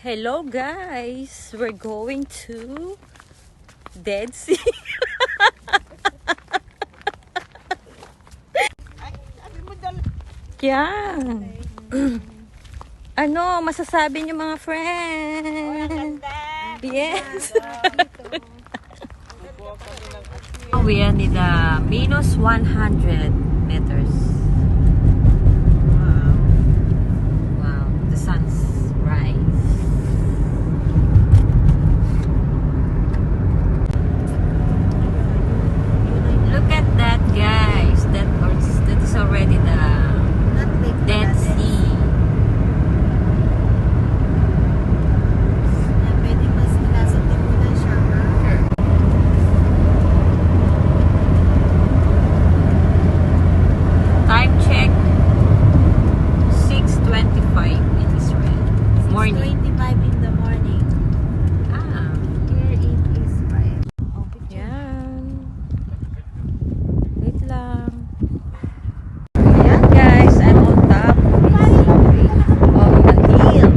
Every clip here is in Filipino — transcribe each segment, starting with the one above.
Hello guys, we're going to Dead Sea. Yan. Ano, masasabi niyo mga friends? Yes. We are in the minus 100 meters. Wow, the sun's rise. Look at that, guys. That is already the Dead Sea. Time check 6:25 in Israel. Morning. 6:25 in the morning. Ah, Here it is 5. yan. Wait lang. Ayan guys, I'm on top of the hill.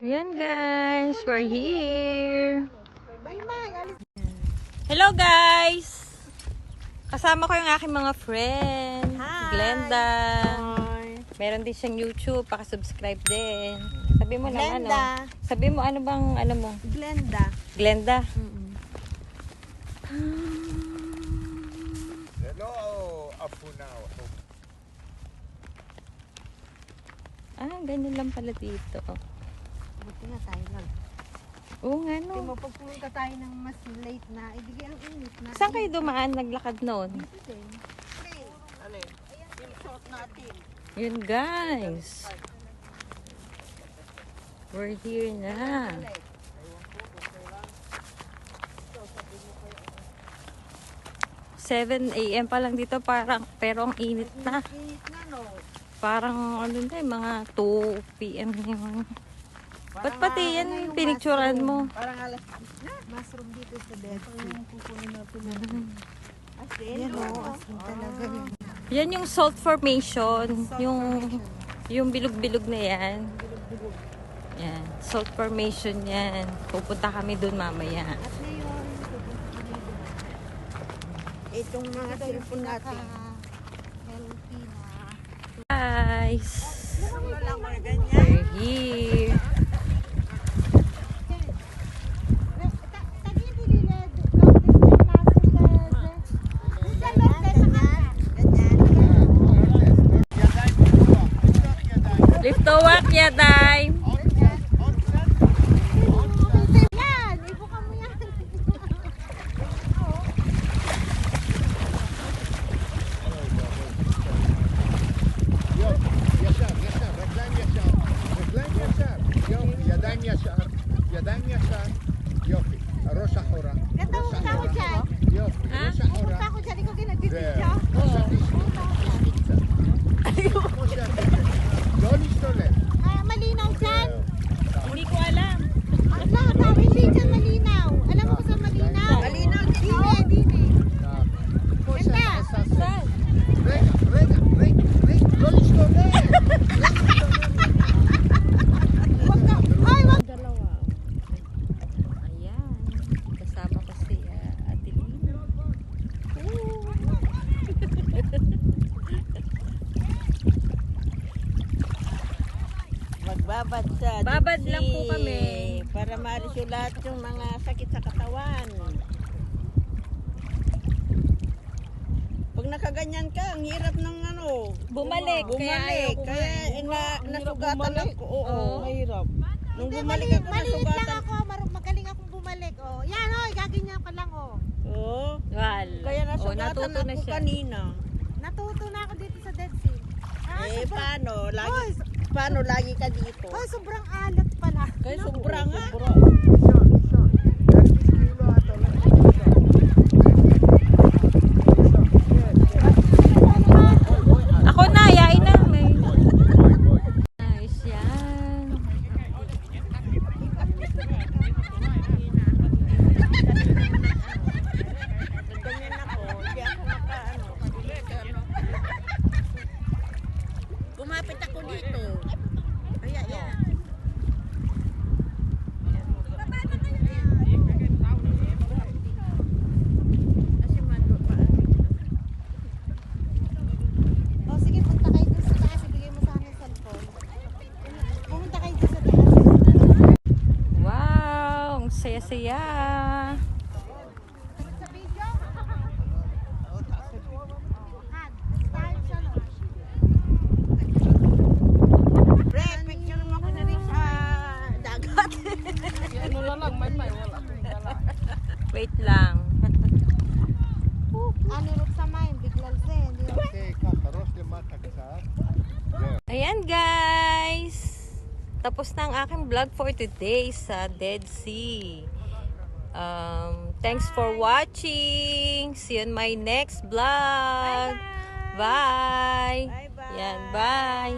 Ayan guys, we're here. Hello guys! Kasama ko yung aking mga friend. Si Glenda. Meron din siyang YouTube, pakasubscribe din. Sabi mo lang Glenda. ano. Sabi mo ano bang ano mo? Glenda. Glenda. Hello, Apunao. Ah, ganyan lang pala dito. Buti nga tayo lang. Oo nga Kaya no. mapagpunta tayo ng mas late na, ibigay ang init na. Saan kayo dumaan naglakad noon? Dito din. Ayan, yung shot natin. Yun guys. We're here na. Seven AM pa lang dito pero ang init na. Init na, no? Parang ano na mga 2 PM na yun. Ba't pati yan pinicturan mo? Parang alas na. Mushroom dito sa bed. Yung kukunin natin na. Asin? Yan o, asin talaga yun. Yan yung salt formation. Yung bilog-bilog na yan. Yan. Salt formation yan. Pupunta kami dun mamaya. At ngayon, itong mga cellphone natin. Healthy na. Guys. Wala lang mga ganyan. We're here. Liftowak ya, day. ידיים ישר, ידיים ישר, יופי, הראש אחורה, ראש אחורה, יופי, ראש אחורה, זהו, עכשיו תשבי קצת, כמו שאת לא להשתולל, Malinaw dyan. זהו, Hindi ko alam. Ala, tawag hindi dyan malinaw. Alam mo kung saan malinaw? Malinaw dito. Dine. כמו שאת עושה זה. רגע, לא להשתולל, Ayan. Kasama ko si Ate Lina. Magbabad sa Babad dipsi lang po kami. para maalis yung lahat yung mga sakit sa katawan. Pag nakaganyan ka, ang hirap ng ano, Bumalik. Kaya ayaw ko Kaya nasugatan ako. Oo, mahirap. Nung bumalik ako, Maliit lang nasugatan. ako, magaling akong bumalik. Oh. Yan, oh, gaganyan ka lang, oh. Oo. Wala. Kaya nasugatan natuto na ako siya. kanina. Natuto na ako dito sa Dead Sea. Ah, Eh, sobrang, paano lagi ka dito? oh, sobrang alat pala. Kaya sobrang nga. Ako na, yain na. Nice yan. Ganyan ako, hindi ako makaano. Kumapit ako dito. Kaya yan. Kasi Oh, sige, punta kayo dun sa taas. Ibigay mo sa akin yung cellphone. Pumunta kayo dun sa taas. Wow, ang saya-saya. Sa video. Han, style siya, no? Pre, picture mo ko na rin sa dagat. Wait lang. Ano rin sa mind, biglang zen. ככה, ראש למטה קצת, זהו. Ayan guys. Tapos na ang aking vlog for today sa Dead Sea. Thanks for watching. See you on my next vlog. Bye. Bye-bye. Yan, bye.